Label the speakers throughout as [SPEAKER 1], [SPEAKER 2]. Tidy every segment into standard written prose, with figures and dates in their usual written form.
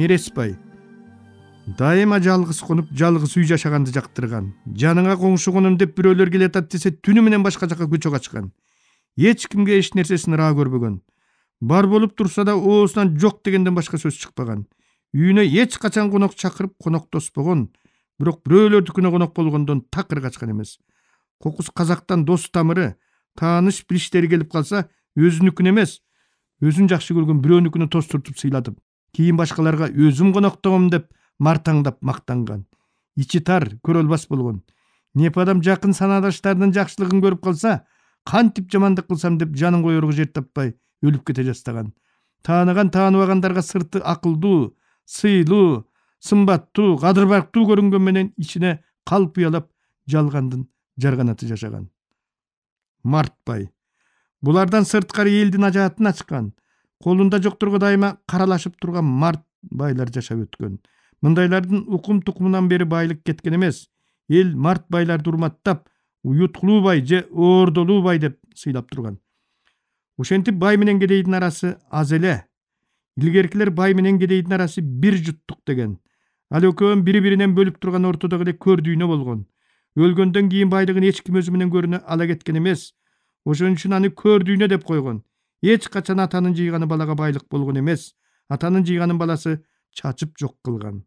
[SPEAKER 1] Мересбай. Дайыма жалгыз конуп, жалгыз үй жашаганды жактырган. Жаныңа коңшу конум деп бирөөлөр келетат десе, түнү менен башка жакка көчө качкан. Эч кимге эч нерсесин ыраа көрбөгөн. Бар болуп турса да оозунан жок дегенден башка сөз чыкпаган. Үйүнө эч качан конок чакырып коноктоспогон. Бирок бирөөлөрдүкүнө конок болгондон такыр качкан эмес. Кокус казактан дос тамыры, тааныш билиштери келип калса, өзүнүкүн эмес, өзүн жакшы көргөн бирөөнүкүнө тостуртуп сыйладым. Кийин башкаларга өзүм коноктогом деп мартаңдап мактанган. Ичи тар, көрө албас болгон. Непадам жакын санадаштардын жакшылыгын көрүп калса, кантип жамандык кылсам деп жанын коерго жер таппай өлүп кете жастаган. Тааныган тааныбагандарга сырты акылдуу, сыйлуу, сымбаттуу, кадырбактуу көрүнгөн менен ичине калп уялап жалгандын жарганаты жашаган. Мартбай. Булардан сырткары элдин ажаатын ачкан. Колунда жокторго дайыма каралашып турган март байлар жашап өткөн. Мындайлардын укум тукумунан бери байлык кеткен эмес. Эл март байларды урматтап, уюткулуу бай же оордолуу бай деп сыйлап турган. Ошентип бай менен кедейдин арасы аз эле. Илгеркилер бай менен кедейдин арасы бир жуттук деген. Ал экөөнүн бири-биринен бөлүп турган ортодогу эле көр дүйнө болгон. Өлгөндөн кийин байлыгын эч ким өзү менен көрүнө ала кеткен эмес. Ошон үчүн аны көр дүйнө деп койгон. Эч качан атанын жыйганы балага байлык болгон эмес. Атанын жыйганын баласы чачып жок кылган.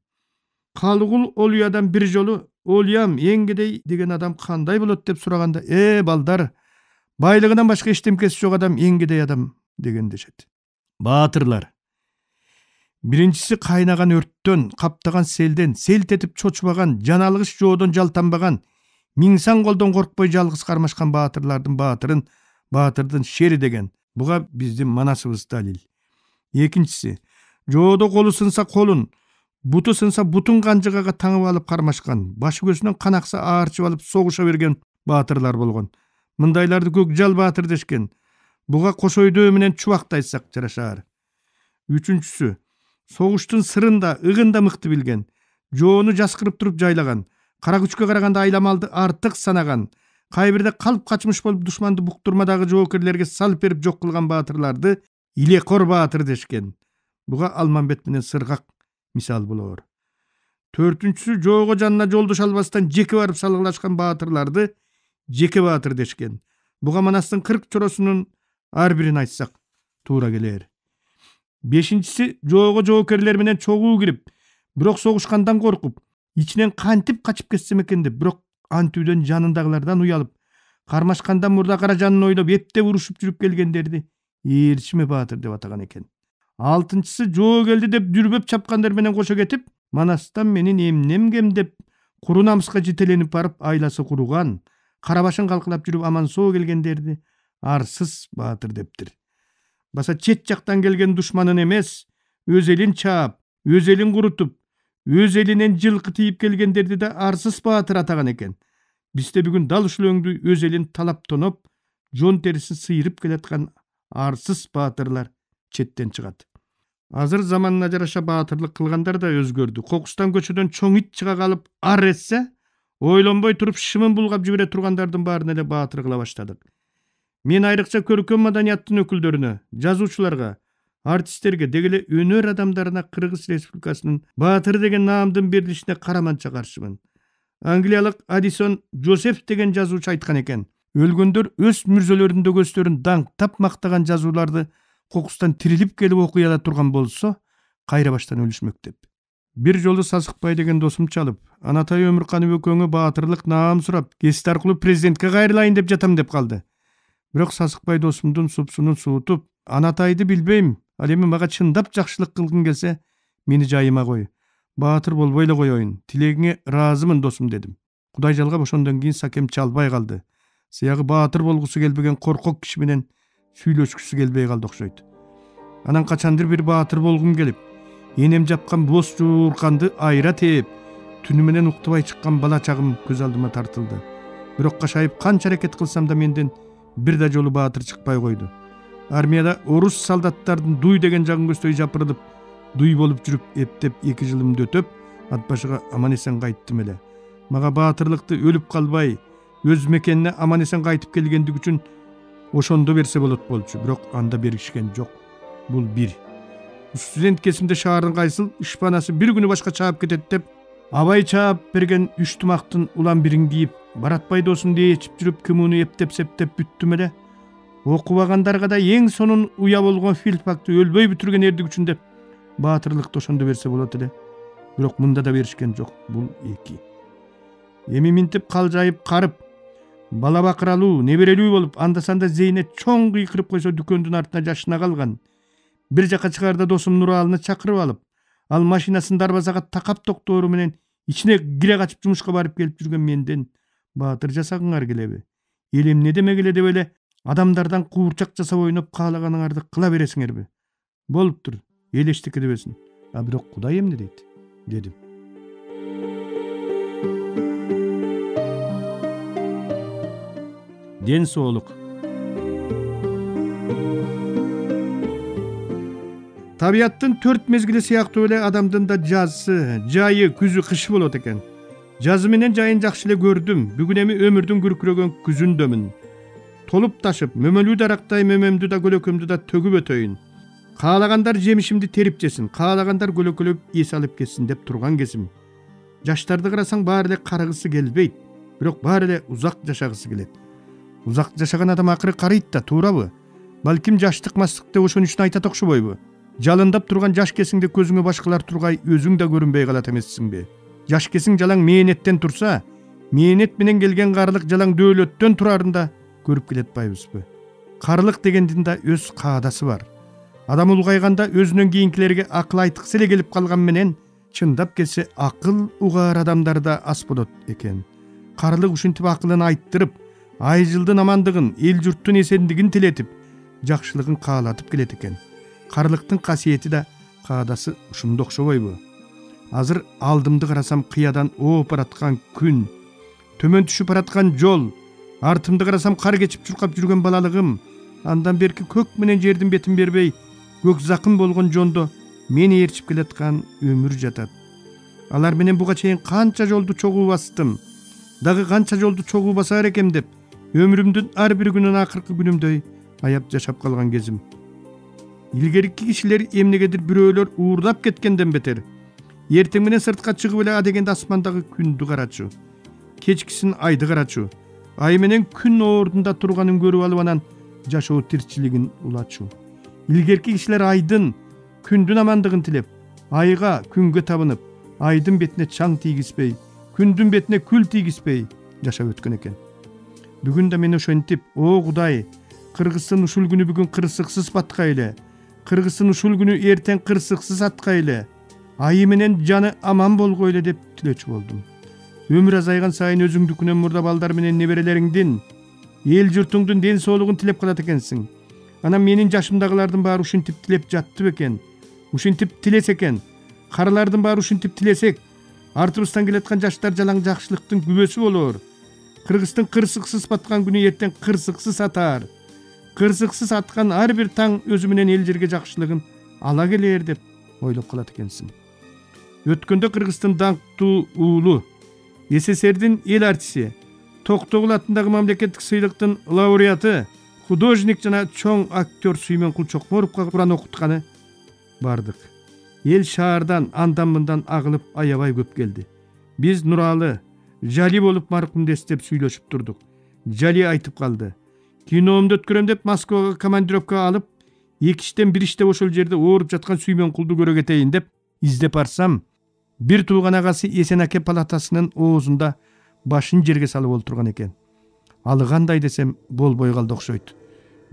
[SPEAKER 1] Калыгул Олуядан бир жолу Олуям эң кедей деген адам кандай болот деп сураганда, балдар, байлыгынан башка эчтемкеси жок адам эң кедей адам деген дешет. Баатырлар. Биринчиси кайнаган өрттөн, каптаган селден, селт этип чочубаган, жаналгыш жоодон жалтанбаган, миңсан колдон коркпой жалгыз кармашкан баатырлардын баатырын, баатырдын шери деген. Буга биздин манасыбыз далил. Экинчиси, жоодо колу сынса колун, буту сынса бутун канжыгага таңып алып кармашкан, башы көзүнөн кан акса аарчып алып согуша берген баатырлар болгон. Мындайларды Көкжал баатыр дешкен. Буга Кошойдөө менен Чубакты айтсак жарашаар. Үчүнчүсү, согуштун сырын да, ыгын да мыкты билген. Жоону жаскырып туруп жайлаган. Кара күчкө караганда айламалды артык санаган. Кайбирде калп качмыш болуп душманды буктурмадагы жоокерлерге салып берип жок кылган баатырларды Илекор баатыр дешкен. Буга Алмамбет менен Сыргак мисал болоор. Төртүнчүсү, жоого жанына жолдош албастан жеке барып салгылашкан баатырларды Жеке баатыр дешкен. Буга Манастын 40 чоросунун ар бирин айтсак туура келер. Бешинчиси, жоого жоокерлер менен чогуу кирип, бирок согушкандан коркуп, ичинен кантип качып кетсем экен деп, бирок антүүдөн жанындагылардан уялып, кармашкандан мурда кара жанын ойлоп, эптеп урушуп жүрүп келгендерди Ээрчиме баатыр деп атаган экен. Алтынчысы, жоо келди деп жүрбөп чапкандар менен кошо кетип, Манастан менин эмнем кем деп куру намыска жетеленип барып айласы куруган, карабашын калкылап жүрүп аман соо келгендерди арсыз баатыр дептир. Баса чет жактан келген душманын эмес, өз элин чаап, өз элин курутуп, өз элинен жылкы тийип келгендерди да арсыз баатыр атаган экен. Бизде бүгүн дал ушул өңдү өз элин талап тоноп, жон терисин сыйрып келаткан арсыз баатырлар четтен чыгат. Азыр заманына жараша баатырлык кылгандар да өзгөрдү. Кокустан көчөдөн чоң ит чыга калып ар этсе, ойлонбой туруп шымын булгап жибере тургандардын баарын эле баатыр кыла баштадык. Мен айрыкча көркөм маданияттын өкүлдөрүнө, жазуучуларга, артисттерге, деги эле өнөр адамдарына Кыргыз Республикасынын баатыр деген наамдын берилишине караманча каршымын. Англиялык Адисон Жозеф деген жазуучу айткан экен. Өлгөндөр өз мүрзөлөрүндө көздөрүн даңктап мактаган жазууларды кокустан тирилип келип окуяда турган болсо, кайра баштан өлүшмөк деп. Бир жолу Сасыкбай деген досум чалып, Анатай Өмүрканов экөөңө баатырлык наам сурап, кесит аркылуу президентке кайрылайын деп жатам деп калды. Бирок Сасыкбай досумдун супсунун суутуп, Анатайды билбейм, ал эми мага чындап жакшылык кылгың келсе, мени жайыма кой. Баатыр болбой эле коеюн, тилегиңе ыраазымын досум дедим. Кудай жалгап ошондон кийин Сакем чалбай калды. Сыягы баатыр болгусу келбеген коркок киши менен сүйлөшкүсү келбей калды окшойт. Анан качандыр бир баатыр болгум келип, энем жапкан боз жуурканды айра тээп, түнү менен уктабай чыккан бала чагым көз алдыма тартылды. Бирок кашайып канча аракет кылсам да менден бир да жолу баатыр чыкпай койду. Армияда орус солдаттардын дуй деген жагын көздөй жапырылып, дуй болуп жүрүп эптеп 2 жылымды өтөп, ат башыга аман эсен кайттым эле. Мага баатырлыкты өлүп калбай, өз мекенине аман эсен кайтып келгендик үчүн ошондо берсе болот болчу, бирок анда бергишкен жок. Бул бир. студент кезимде шаардын кайсыл ишпанасы бир күнү башка чаап кетет деп абай чаап берген 3 тумактын улам бирин кийип баратпай досун ээчип жүрүп кимуну эптеп септеп бүттүм эле. Окубагандарга да эң сонун уя болгон Филиппакты өлбөй бүтүргөн эрдик үчүн деп баатырлыкты ошондо берсе болот эле. Бирок мында да беришкен жок. Бул эки. Эми минтип калжайып карып, бала бакыралуу, неберелүү болуп, анда-санда Зейнет чоң кыйкырып койсо дүкөндүн артына жашына калган. Бир жака чыгарда досум Нуралыны чакырып алып, ал машинасын дарбазага такап токтоору менен ичине кире качып жумушка барып келип жүргөн менден баатыр жасагыңар келеби? Эл эмне демек эле деп эле адамдардан куурчак жасап ойноп каалаганыңарды кыла бересиңерби? Болуптур, эл эчтеке дебесин. А бирок Кудай эмне дейт? Дедим. Ден соолук. Табияттын 4 мезгили сыяктуу эле адамдын да жазы, жайы, күзү, кышы болот экен. Жазы менен жайын жакшы эле көрдүм. Бүгүн эми өмүрдүн күркүрөгөн күзүндөмүн. Толуп ташып, мөмөлүү дарактай мөмөмдү да көлөкөмдү да төгүп өтөйүн. Каалагандар жемишимди терип жесин, каалагандар көлөкөлөп эс алып кетсин деп турган кезим. Жаштарды карасаң баары эле карыгысы келбейт, бирок баары эле узак жашагысы келет. Узак жашаган адам акыры карыйт да, туурабы? Балким жаштык мастыкты ошон үчүн айтат окшобойбу? Жалындап турган жаш кесиңде көзүңө башкалар тургай, өзүң да көрүнбөй калат эмессиңби? Жаш кесиң жалаң мээнеттен турса, мээнет менен келген карылык жалаң дөөлөттөн турарында көрүп келетпайбызбы? Карылык дегендин да өз каадасы бар. Адам улгайганда өзүнөн кийинкилерге акыл айткысы эле келип калган менен, чындап келсе акыл угаар адамдар да аз болот экен. Карылык ушинтип акылын айттырып, айжылдын амандыгын, эл журттун эсендигин тилетип, жакшылыгын каалатып келет экен. Карылыктын касиети да каадасы ушунда окшобойбу? Азыр алдымды карасам кыядан ооп бараткан күн, төмөн түшүп бараткан жол, артымды карасам кар кечип чуркап жүргөн балалыгым, андан берки көк менен жердин бетин бербей, көк закын болгон жондо мени ээрчип келаткан өмүр жатат. Алар менен буга чейин канча жолду чогуу бастым, дагы канча жолду чогуу басар экем деп, өмүрүмдүн ар бир күнүн акыркы күнүмдөй аяп жашап калган кезим. Илгерки кишилер эмнегедир бирөөлөр уурдап кеткенден бетер. Эртең менен сыртка чыгып эле адегенде асмандагы күндү карачу, кечкисин айды карачу, ай менен күн ордунда турганын көрүп алып анан жашоо тирчилигин улачу. Илгерки кишилер айдын, күндүн амандыгын тилеп, айга, күнгө табынып, айдын бетине чаң тийгизбей, күндүн бетине күл тийгизбей жашап өткөн экен. Бүгүн да мен ошентип, о Кудай, кыргыздын ушул күнү бүгүн кырсыксыз баткайлы, кыргыздын ушул күнү эртең кырсыксыз аткайлы, айы менен жаны аман болгойлу деп тилечү болдум. Өмүр азайган сайын өзүңдүкүнөн мурда балдар менен неберелериңдин, эл журтуңдун ден соолугун тилеп калат экенсиң. Анан менин жашымдагылардын баары ушинтип тилеп жатты бекен, ушинтип тилесе экен. Карылардын баары ушинтип тилесек, артыбыздан келаткан жаштар жалаң жакшылыктын күбөсү болор. Кыргыздын кырсыксыз баткан күнү эртең кырсыксыз атар. Кырсыксыз аткан ар бир таң өзү менен эл жерге жакшылыгын ала келер деп ойлоп калат экенсиң. Өткөндө Кыргыздын даңктуу уулу, СССРдин эл артиси, Токтогул атындагы мамлекеттик сыйлыктын лауреаты, художник жана чоң актер Сүймөнкул Чокморовго Куран окутканы бардык. Эл шаардан андан-мындан агылып аябай көп келди. Биз Нуралы, Жали болуп маркумду эстеп сүйлөшүп турдук. Жали айтып калды: киномду өткөрөм деп Москвага командировка алып, 2 иштен 1 иште ошол жерде ооруп жаткан Сүймөнкулду көрө кетейин деп издеп барсам, бир тууган агасы Эсенаке палатасынын оозунда башын жерге салып олтурган экен. Алы кандай десем болбой калды окшойт.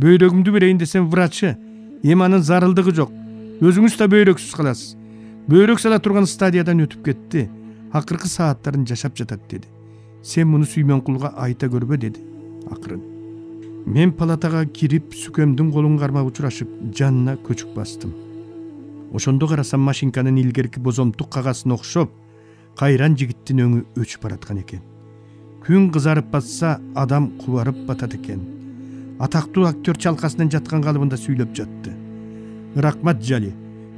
[SPEAKER 1] Бөйрөгүмдү берейин десем врачы: эми анын зарылдыгы жок, өзүңүз да бөйрөксүз каласыз. Бөйрөк сала турган стадиядан өтүп кетти, акыркы сааттарын жашап жатат деди. Сен муну Сүймөнкулга айта көрбө деди акырын. Мен палатага кирип, сүкөмдүн колун кармап учурашып, жанына көчүк бастым. Ошондо карасам машинканын илгерки бозомтук кагасына окшоп, кайран жигиттин өңү өчүп бараткан экен. Күн кызарып батса, адам кубарып батат экен. Атактуу актер чалкасынан жаткан калыбында сүйлөп жатты: рахмат Жали,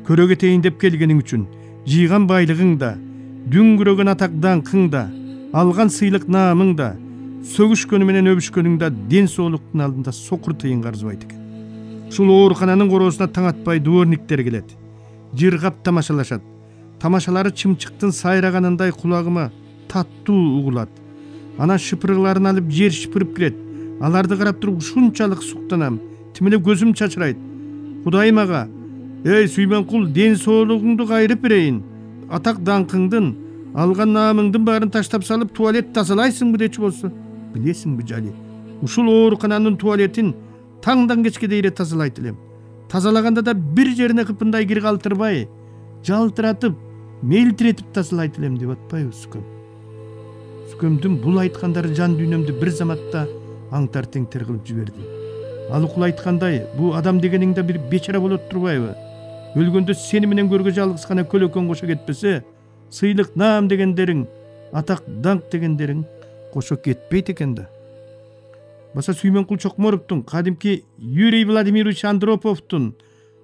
[SPEAKER 1] көрө кетейин деп келгениң үчүн, жыйган байлыгың да, дүңгүрөгөн атак даңкың да, алган сыйлык наамың да, сөгүшкөнү менен өбүшкөнүң да ден соолуктун алдында сокур тыйын карзыбайт экен. Ушул оорукананын короосуна таң атпай дворниктер келет. жыргап тамашалашат. Тамашалары чымчыктын сайраганындай кулагыма таттуу угулат. Анан шыпырыкларын алып жер шыпырып кирет. Аларды карап туруп ушунчалык суктанам. Тим эле көзүм чачырайт. Кудайым ага, эй Сүймөнкул, ден соолугуңду кайрып берейин. Атак даңкыңдын, алган наамыңдын баарын таштап салып туалет тазалайсыңбы дечи болсо. Билесиңби Жали, ушул оорукананын туалетин таңдан кечке дейре тазалайт элем. Тазалаганда да бир жерине кыпындай кир калтырбай, жалтыратып, мелтиретип тазалайт элем деп атпайбы Сүкөм? Сүкөмдүн бул айткандары жан дүйнөмдү бир заматта аңтар теңтер кылып жиберди. Ал укул айткандай, бу адам дегениң да бир бечара болот турбайбы? Өлгөндө сени менен көргө жалгыз гана көлөкөн кошо кетпесе, сыйлык наам дегендериң, атак даңк дегендериң кошо кетпейт экен да. Баса Сүймөнкул Чокморовдун, кадимки Юрий Владимирович Андроповдун,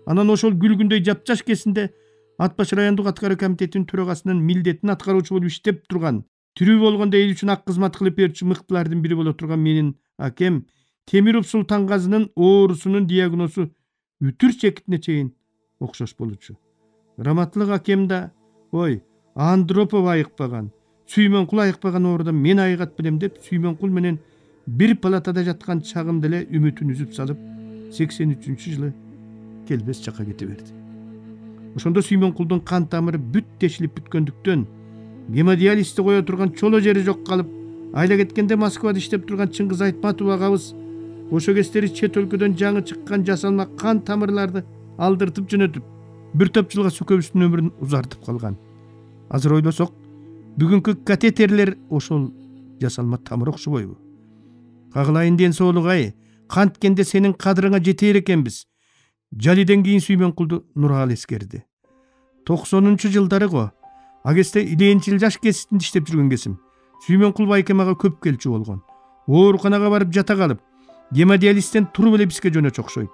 [SPEAKER 1] анан ошол күлгүндөй жапжаш кезинде Ат баш райондук аткаруу комитетинин төрагасынын милдетин аткаруучу болуп иштеп турган, тирүү болгондо эл үчүн ак кызмат кылып берүүчү мыктылардын бири боло турган менин акем Темиров Султангазынын оорусунун диагнозу үтүр чекитине чейин окшош болчу. Раматтылык акем да, ой, Андропов айыкпаган, Сүймөнкул айыкпаган ооруда мен айыгат билем деп Сүймөнкул менен бир палатада жаткан чагымда эле үмүтүн үзүп салып 83-жылы келбес жакка кете берди. Ошондо Сүймөнкулдун кан тамыры бүт тешилип бүткөндүктөн гемодиализди кое турган чоло жери жок калып, айла кеткенде Москвада иштеп турган Чыңгыз Айтматов агабыз ошо кездери чет өлкөдөн жаңы чыккан жасалма кан тамырларды алдыртып жөнөтүп, бир топ жылга Сүкөбүздүн өмүрүн узартып калган. Азыр ойлосок, бүгүнкү катетерлер ошол жасалма тамыр окшобойбу? Кагылайын ден соолугай, канткенде сенин кадырыңа жетер экенбиз. Жалиден кийин Сүймөнкулду Нурал эскерди. 90-жылдары го, агесте иленчил жаш кесиптинде иштеп жүргөн кезим. Сүймөнкул байкемага көп келчү болгон. Ооруканага барып жата калып, гемодиализден туруп эле бизге жөнөчү окшойт.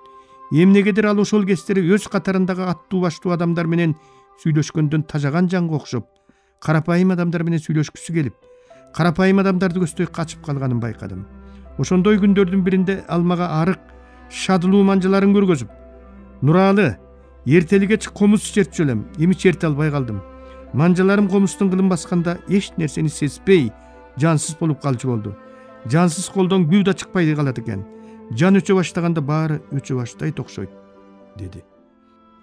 [SPEAKER 1] Эмнегедир ал ошол кездери өз катарындагы аттуу баштуу адамдар менен сүйлөшкөндөн тажаган жанга окшоп, карапайым адамдар менен сүйлөшкүсү келип, карапайым адамдарды көздөй качып калганын байкадым. Ошондой күндөрдүн биринде ал мага арык, шадылуу манжаларын көргөзүп, Нуралы, эртелигечи комуз чертчү элем, эми черте албай калдым. Манжаларым комуздун кылын басканда эч нерсени сезбей, жансыз болуп калчу болду. Жансыз колдон күү да чыкпай калат экен. Жан өчө баштаганда баары өчө баштайт окшойт, деди.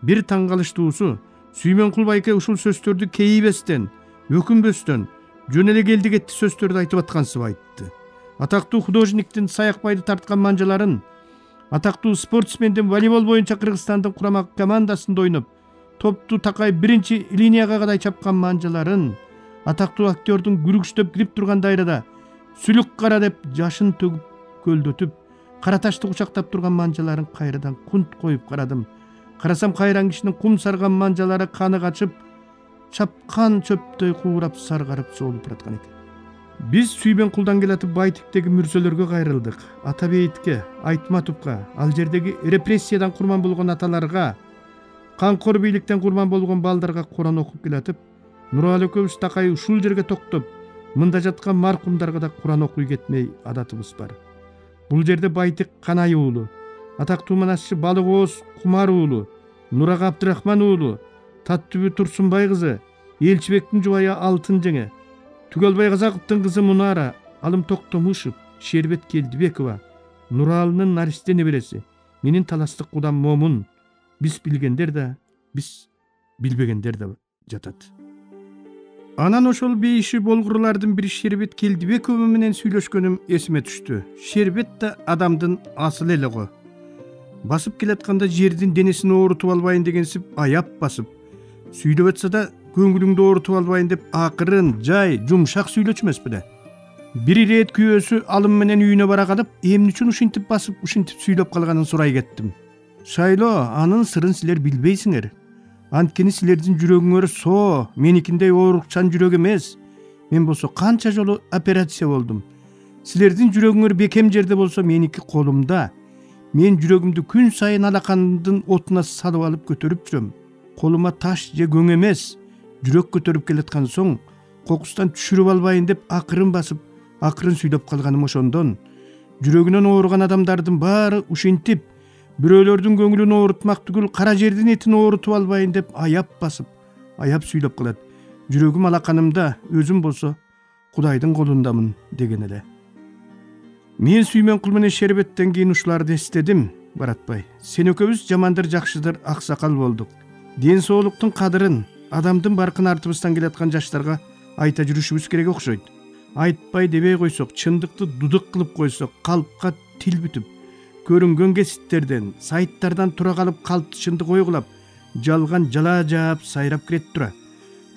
[SPEAKER 1] Бир таң калыштуусу, Сүймөнкул байке ушул сөздөрдү кейибестен, өкүнбөстөн, жөн эле келди кетти сөздөрдү айтып аткансып айтты. Атактуу художниктин Саякбайды тарткан манжаларын, атактуу спортсмендин волейбол боюнча Кыргызстандын курама командасында ойноп, топту такай биринчи линияга кадай чапкан манжаларын, атактуу актёрдун күрүгүчтөп кирип турган дайрада сүлүк кара деп жашын төгүп көлдөтүп, кара ташты кучактап турган манжаларын кайрадан кунт коюп карадым. Карасам кайран кишинин кум сарган манжалары каны качып, чапкан чөптөй куурап саргарып соолуп бараткан экен. Биз Сүймөнкулдан келатып Байтиктеги мүрзөлөргө кайрылдык. Атабейитке, Айтматовго, ал жердеги репрессиядан курман болгон аталарга, канкор бийликтен курман болгон балдарга Куран окуп келатып, Нуралы экөөбүз такай ушул жерге токтоп, мында жаткан маркумдарга да Куран окуй кетмей адатыбыз бар. Бул жерде Байтик Канай уулу, атактуу манасчы Балык Ооз Кумар уулу, Нурага Абдрахман уулу, Таттүбү Турсунбай кызы, Элчибектин жубайы Алтын жеңе, Түгөлбай Казаковдун кызы Мунара, Алым Токтомушев, Шербет Келдибекова, Нуралынын наристе небереси, менин таластык кудам Момун, биз билгендер да, биз билбегендер да жатат. Анан ошол бейиши болгурлардын бири Шербет Келдибекова менен сүйлөшкөнүм эсиме түштү. Шербет да адамдын асыл эле го. Басып келатканда жердин денесин оорутуп албайын дегенсип аяп басып, сүйлөп атса да көңүлүңдү оорутуп албайын деп акырын, жай, жумшак сүйлөчү эмеспи да. Бир ирет күйөөсү алым менен үйүнө бара калып, эмне үчүн ушинтип басып, ушинтип сүйлөп калганын сурай кеттим. Шайло, анын сырын силер билбейсиңер. Анткени силердин жүрөгүңөр соо, меникиндей оорукчан жүрөк эмес. Мен болсо канча жолу операция болдум. Силердин жүрөгүңөр бекем жерде болсо, меники колумда. Мен жүрөгүмдү күн сайын алакандын отуна салып алып көтөрүп жүрөм. Колума таш же көң эмес, жүрөк көтөрүп келаткан соң, кокустан түшүрүп албайын деп акырын басып, акырын сүйлөп калганым ошондон. Жүрөгүнөн ооруган адамдардын баары ушинтип, Бирөөлөрдүн көңүлүн оорутмак түгүл, кара жердин этин оорутуп албайын деп аяп басып, аяп сүйлөп калат. Жүрөгүм алаканымда, өзүм болсо Кудайдын колундамын деген эле. Мен Сүймөнкул менен Шербеттен кийин ушуларды эстедим. Баратбай, сен экөөбүз жамандыр жакшыдыр аксакал болдук. Ден соолуктун кадырын, адамдын баркын артыбыздан келаткан жаштарга айта жүрүшүбүз керек окшойт. Айтпай дебей койсок, чындыкты дудук кылып койсок, калпка тил бүтүп, көрүнгөн кесиптерден, сайттардан тура калып калпты чындык ойгулап, жалган жала жаап сайрап кирет тура.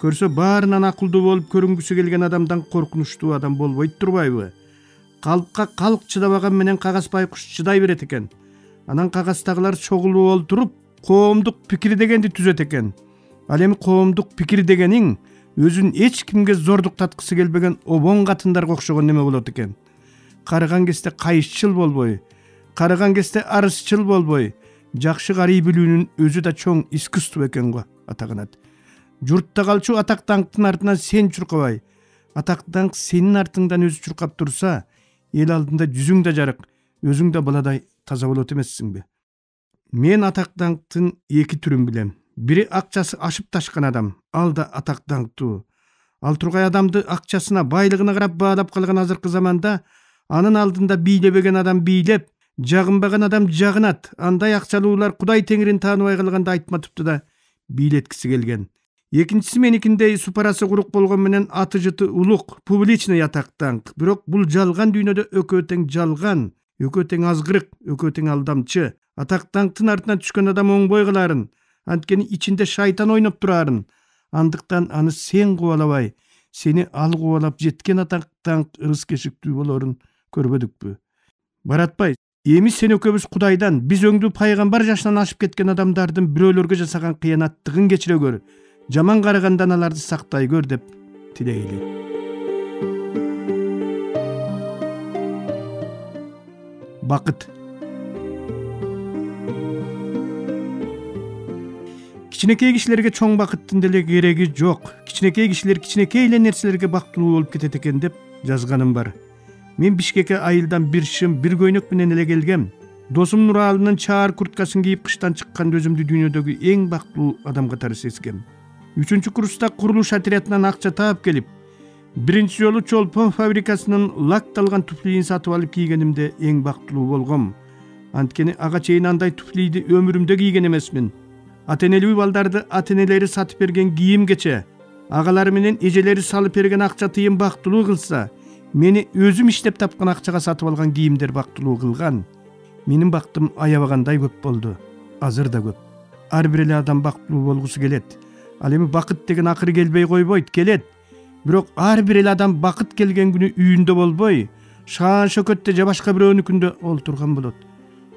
[SPEAKER 1] Көрсө баарынан акылдуу болуп көрүнгүсү келген адамдан коркунучтуу адам болбойт турбайбы? Калпка калк чыдабаган менен кагаз байкуш чыдай берет экен. Анан кагазтагылар чогулуп олтуруп, коомдук пикир дегенди түзөт экен. Ал эми коомдук пикир дегениң өзүн эч кимге зордуктаткысы келбеген обоң катындарга окшогон неме болот экен. Карыган кезде кайышчыл болбой, карыган кезде арызчыл болбой, жакшы карый билүүнүн өзү да чоң искусство экен го атаганат. Журтта калчу атак даңктын артынан сен чуркабай, атак даңк сенин артыңдан өзү чуркап турса, эл алдында жүзүң да жарык, өзүң да баладай таза болот эмессиңби? Мен атак даңктын эки түрүн билем. Бири акчасы ашып ташкан адам, ал да атак даңктуу. Ал тургай адамды акчасына, байлыгына карап баалап калган азыркы заманда анын алдында бийлебеген адам бийлеп, жагынбаган адам жагынат. Андай акчалуулар Кудай теңирин тааныбай калганда айтматыпты да бийлеткиси келген. Экинчиси меникиндей супарасы курук болгон менен аты жыты улук, публичный атак даңк. Бирок бул жалган дүйнөдө экөө тең жалган, экөө тең азгырык, экөө тең алдамчы. Атак даңктын артынан түшкөн адам оңбой каларын, анткени ичинде шайтан ойноп турарын. Андыктан аны сен кубалабай, сени ал кубалап жеткен атак даңк ырыс кешиктүү болорун көрбөдүкпү? Баратбай, эми сен экөөбүз Кудайдан, биз өңдүү пайгамбар жашынан ашып кеткен адамдардын бирөөлөргө жасаган кыянаттыгын кечире көр, жаман карагандан аларды сактай көр деп тилейли. Бакыт. Кичинекей кишилерге чоң бакыттын деле кереги жок. Кичинекей кишилер кичинекей эле нерселерге бактылуу болуп кетет экен деп жазганым бар. Мен Бишкекке айылдан бир шым, бир көйнөк менен эле келгем. Досум Нуралынын чаар курткасын кийип кыштан чыкканда өзүмдү дүйнөдөгү эң бактылуу адам катары сезгем. 3-чү курста курулуш отрядынан акча таап келип, биринчи жолу чолпон фабрикасынын лакталган туфлийин сатып алып кийгенимде эң бактылуу болгом. Анткени ага чейин андай туфлийди өмүрүмдө кийген эмесмин. Ата-энелүү балдарды ата-энелери сатып берген кийимгече, агалары менен эжелери салып берген акча тыйын бактылуу кылса, мени өзүм иштеп тапкан акчага сатып алган кийимдер бактылуу кылган. Менин бактым аябагандай көп болду. Азыр да көп. Ар бир эле адам бактылуу болгусу келет. Ал эми бакыт деген акыры келбей койбойт, келет. Бирок ар бир эле адам бакыт келген күнү үйүндө болбой, шаан шөкөттө же башка бирөөнүкүндө олтурган болот.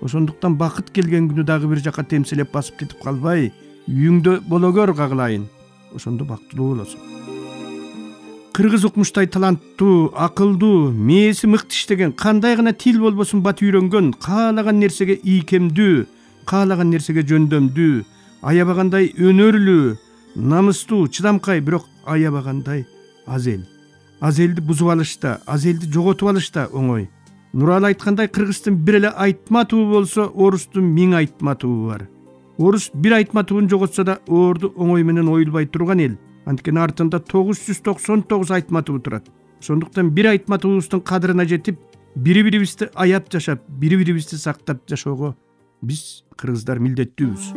[SPEAKER 1] Ошондуктан бакыт келген күнү дагы бир жака темселеп басып кетип калбай, үйүңдө боло көр кагылайын. Ошондо бактылуу болосуң. Кыргыз укмуштай таланттуу, акылдуу, мээси мыкты иштеген, кандай гана тил болбосун бат үйрөнгөн, каалаган нерсеге ийкемдүү, каалаган нерсеге жөндөмдүү, аябагандай өнөрлүү, намыстуу, чыдамкай, бирок аябагандай азел. Азелди бузуп алышта, азелди жоготуп алышта оңой. Нурал айткандай, кыргыздын бир эле айтма туу болсо, орустун 1000 айтма туу бар. Орус бир айтма туун жоготсо да, орду оңой менен оюлбай турган эл. Анткени артында 999 айтма туу турат. Ошондуктан бир айтма туубуздун кадырына жетип, бири-бирибизди аяп жашап, бири-бирибизди сактап жашоого биз кыргыздар милдеттүүбүз.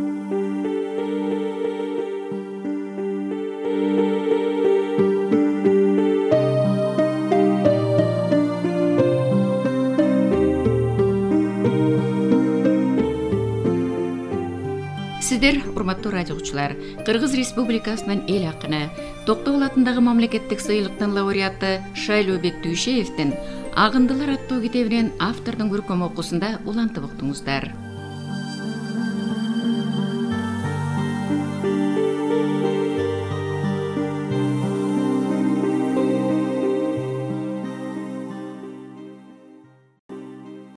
[SPEAKER 2] Сиздер, урматтуу радио угуучулар, Кыргыз Республикасынын эл акыны, Токтогул атындагы мамлекеттик сыйлыктын лауреаты Шайлообек Дүйшеевдин Агындылар аттуу китебинен автордун көркөм окуусунда улантып уктуңуздар.